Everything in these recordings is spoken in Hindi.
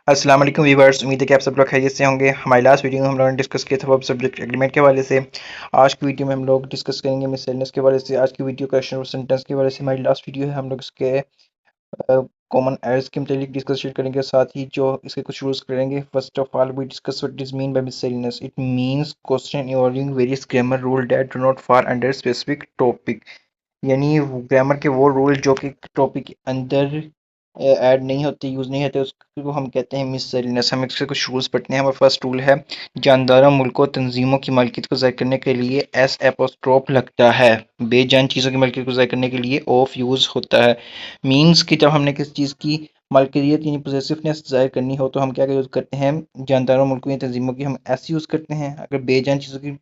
अस्सलाम वालेकुम व्यूअर्स, उम्मीद है कि आप सब लोग खैरियत से होंगे। हमारी लास्ट वीडियो में हम लोगों ने डिस्कस किया था वर्ब सब्जेक्ट एग्रीमेंट के हवाले से। आज की वीडियो में हम लोग डिस्कस करेंगे मिसलेनियस के हवाले से। आज की वीडियो क्वेश्चन और सेंटेंस के हवाले से हमारी लास्ट वीडियो है। हम लोग इसके कॉमन एरर्स के मतलब डिस्कशन करेंगे, साथ ही जो इसके कुछ रूल्स करेंगे। First of all we discuss what is mean by miscellaneous. It means question involving various grammar rule that do not fall under specific topic. यानी ग्रामर के वो रूल जो कि टॉपिक के अंदर ऐड नहीं होते, यूज़ नहीं होते, उसको हम कहते हैं मिससेलेनियस। हम इसके कुछ रूल्स पढ़ते हैं। हमारा फर्स्ट रूल है, जानदारों मुल्कों तंजीमों की मालिकियत को ज़ाहिर करने के लिए एस एपोस्ट्रोफ लगता है। बेजान चीज़ों की मालिकियत को ज़ाहिर करने के लिए ऑफ यूज़ होता है। मीन्स कि जब हमने किसी चीज़ की मालिकियत यानी पोजेसिवनेस ज़ाहिर करनी हो तो हम क्या यूज़ करते हैं, जानदारों मुल्कों या तंजीमों की हम एस यूज़ करते हैं। अगर बेजान चीज़ों की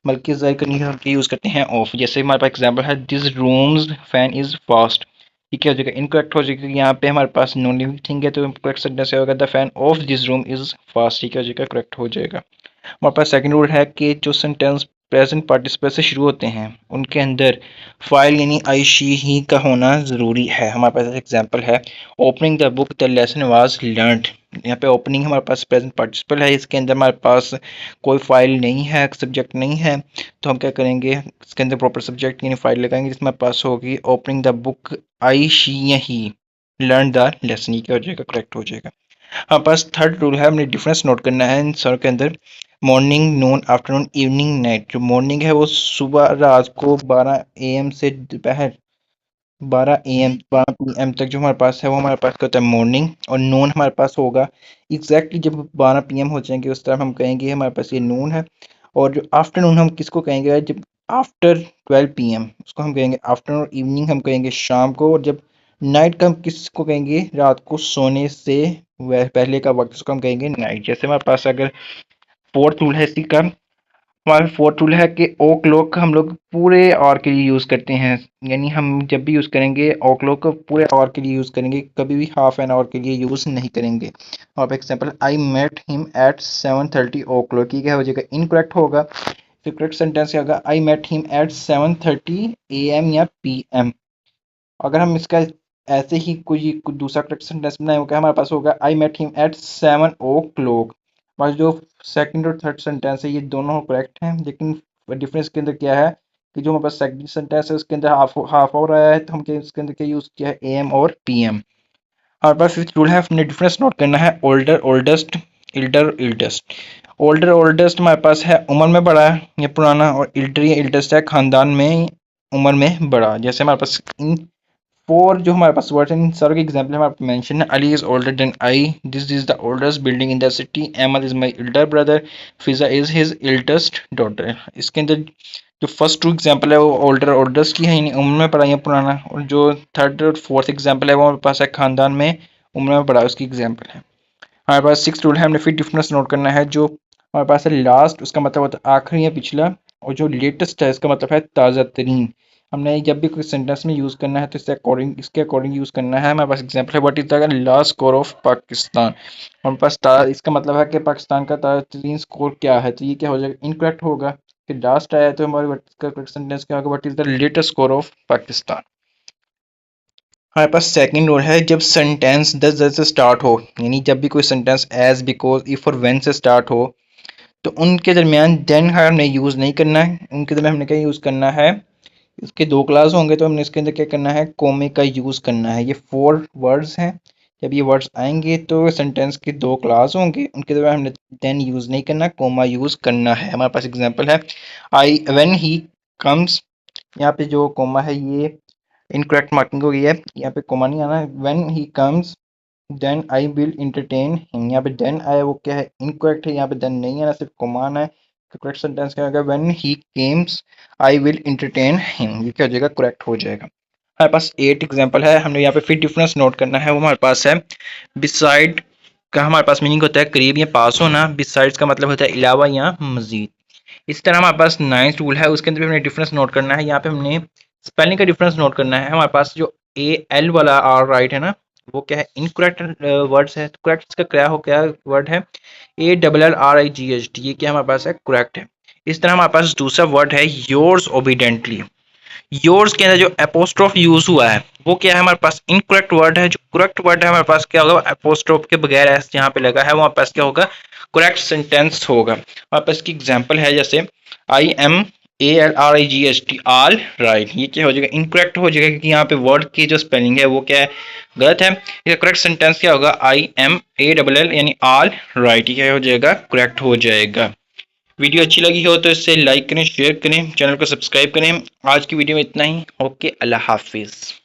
मलकियत ज़ाहिर करनी है हम क्या यूज़ करते हैं, ऑफ। जैसे हमारे पास एग्जांपल है, this rooms fan is fast. ये क्या हो जाएगा, इनकरेक्ट हो जाएगा। यहाँ पे हमारे पास नॉन लिविंग थिंग है तो करेक्ट सेंटेंस से होगा the fan of this room is fast. ये क्या हो जाएगा, करेक्ट हो जाएगा। हमारे पास सेकंड रूल है कि जो सेंटेंस प्रेजेंट पार्टिसिपल से शुरू होते हैं उनके अंदर फाइल यानी आई शी ही का होना ज़रूरी है। हमारे पास एग्जांपल है, opening the book the lesson was learned. यहाँ पे ओपनिंग हमारे पास प्रेजेंट पार्टिसिपल है, इसके अंदर हमारे पास कोई फाइल नहीं है, सब्जेक्ट नहीं है, तो हम क्या करेंगे, इसके अंदर प्रॉपर सब्जेक्ट यानी फाइल लगाएंगे जिसमें हमारे पास होगी opening the book I she he learn the lesson. ये क्या हो जाएगा, करेक्ट हो जाएगा। हमारे पास थर्ड रूल है, हमने डिफरेंस नोट करना है इन सर के अंदर। मॉर्निंग, नून, आफ्टरनून, इवनिंग, नाइट। जो मॉर्निंग है वो सुबह रात को 12 AM से दोपहर 12 AM 12 PM तक जो हमारे पास है वो हमारे पास क्या होता है, मॉर्निंग। और नून हमारे पास होगा एग्जैक्टली जब 12 PM हो जाएंगे उस टाइम हम कहेंगे हमारे पास ये नून है। और जो आफ्टरनून हम किसको कहेंगे, जब आफ्टर 12 PM उसको हम कहेंगे आफ्टरनून। इवनिंग हम कहेंगे शाम को। और जब नाइट का हम किसको कहेंगे, रात को सोने से वह पहले का वक्त, उसको हम कहेंगे नाइट। जैसे हमारे पास अगर फोर्थ रूल है इसी का, हमारा फोर्थ रूल है कि ओ क्लॉक हम लोग पूरे आवर के लिए यूज़ करते हैं। यानी हम जब भी यूज़ करेंगे ओ क्लॉक को पूरे आवर के लिए यूज़ करेंगे, कभी भी हाफ एन आवर के लिए यूज़ नहीं करेंगे। और example, I met him at 7:30 o'clock. ये क्या हो जाएगा, इनकरेक्ट होगा। फिर करेक्ट सेंटेंस क्या होगा, I met him at 7:30 AM या PM। अगर हम इसका ऐसे ही कोई दूसरा करेक्ट सेंटेंस बनाए होगा, हमारे पास होगा I met him eight 7 o'clock। हमारे जो सेकंड और थर्ड सेंटेंस है ये दोनों करेक्ट हैं, लेकिन डिफरेंस के अंदर क्या है कि जो हमारे पास सेकंड सेंटेंस है उसके अंदर हाफ हाफ हो रहा है, तो हम क्या इसके अंदर क्या यूज़ किया है, AM और PM। हमारे पास फिफ्थ रूल है, हमने डिफरेंस नोट करना है, older oldest, elder eldest. Older oldest हमारे पास है उम्र में बड़ा है या पुराना, और इल्डर या इल्डेस्ट है खानदान में उम्र में बड़ा। जैसे हमारे पास इन फोर जो हमारे पास वर्ड है, इन सारों के एग्जाम्पल हमारे पास मेंशन है। Ali is older than I, this is the oldest building in the city, Emal is my elder brother, Fiza is his eldest daughter. इसके अंदर जो फर्स्ट टू एग्जाम्पल है वो ओल्डर ओल्डेस्ट की है यानी उम्र में बड़ा या पुराना, और जो थर्ड और फोर्थ एग्जाम्पल है वो हमारे पास है खानदान में उम्र में बड़ा, उसकी एग्जाम्पल है। हमारे पास सिक्स रूल है, हमने फिर डिफरेंस नोट करना है। जो हमारे पास है लास्ट, उसका मतलब होता है आखिरी या पिछला, और जो लेटेस्ट है इसका मतलब है ताज़ा तरीन। हमने जब भी कोई सेंटेंस में यूज़ करना है तो इसके अकॉर्डिंग यूज़ करना है। हमारे पास्ट एग्जांपल है, what is the last score of Pakistan. हमारे पास इसका मतलब है कि पाकिस्तान का ताज़ा तरीन स्कोर क्या है, तो ये क्या हो जाएगा, इनकरेक्ट होगा कि लास्ट आया, तो हमारे करेक्ट सेंटेंस क्या होगा, what is the latest score of Pakistan. हमारे पास सेकंड रूल है, जब सेंटेंस दस से स्टार्ट हो, यानी जब भी कोई सेंटेंस एज, बिकॉज, इफ और व्हेन से स्टार्ट हो तो उनके दरमियान देन हमने यूज़ नहीं करना है। उनके दरमियान हमने क्या यूज़ करना है, इसके दो क्लास होंगे तो हमने इसके अंदर क्या करना है, कोमे का यूज़ करना है। ये फोर वर्ड्स हैं, जब ये वर्ड्स आएंगे तो सेंटेंस के दो क्लास होंगे, उनके दरमियान हमने देन यूज़ नहीं करना, कोमा यूज़ करना है। हमारे पास एग्जांपल है, आई व्हेन ही कम्स। यहाँ पे जो कोमा है ये इनकरेक्ट मार्किंग हो गई है, यहाँ पे कोमा नहीं आना है। When he comes then I will entertain him, यहाँ पे देन आया वो क्या है, इनकरेक्ट है, यहाँ पे देन नहीं आना, सिर्फ कोमा आना है। तो करेक्ट सेंटेंस क्या होगा, when he Kemps I will entertain him. ये क्या हो जाएगा, करेक्ट हो जाएगा। हमारे पास 8 एग्जांपल है, हमने यहाँ पे फिर डिफरेंस नोट करना है। वो हमारे पास है, बिसाइड का हमारे पास मीनिंग होता है करीब या पास होना, बिसाइड्स का मतलब होता है अलावा या मजीद। इस तरह हमारे पास 9th रूल है, उसके अंदर भी हमने डिफरेंस नोट करना है। यहाँ पे हमने स्पेलिंग का डिफरेंस नोट करना है। हमारे पास जो AL वाला R राइट है ना, वो क्या है, इनकरेक्ट वर्ड्स है। तो करेक्ट इसका क्या हो, क्या वर्ड है, ALLRIGHT। ये क्या हमारे पास है, करेक्ट है। इस तरह हमारे पास दूसरा वर्ड है, योर्स ओबीडेंटली। योर्स के अंदर जो एपोस्ट्रोफ यूज हुआ है वो क्या है हमारे पास इनकरेक्ट वर्ड है। जो करेक्ट वर्ड है हमारे पास क्या होगा, एपोस्ट्रोफ के बगैर एस जहाँ पे लगा है वहाँ पास क्या होगा, करेक्ट सेंटेंस होगा। हमारे पास की एग्जांपल है जैसे IMALRIGHT ऑल राइट, ये क्या हो जाएगा, इनकरेक्ट हो जाएगा क्योंकि यहाँ पे वर्ड की जो स्पेलिंग है वो क्या है, गलत है। इसका करेक्ट सेंटेंस क्या होगा, IMALL यानी ऑल राइट, ये क्या हो जाएगा, करेक्ट हो जाएगा। वीडियो अच्छी लगी हो तो इसे लाइक करें, शेयर करें, चैनल को सब्सक्राइब करें। आज की वीडियो में इतना ही। ओके, अल्लाह हाफिज़।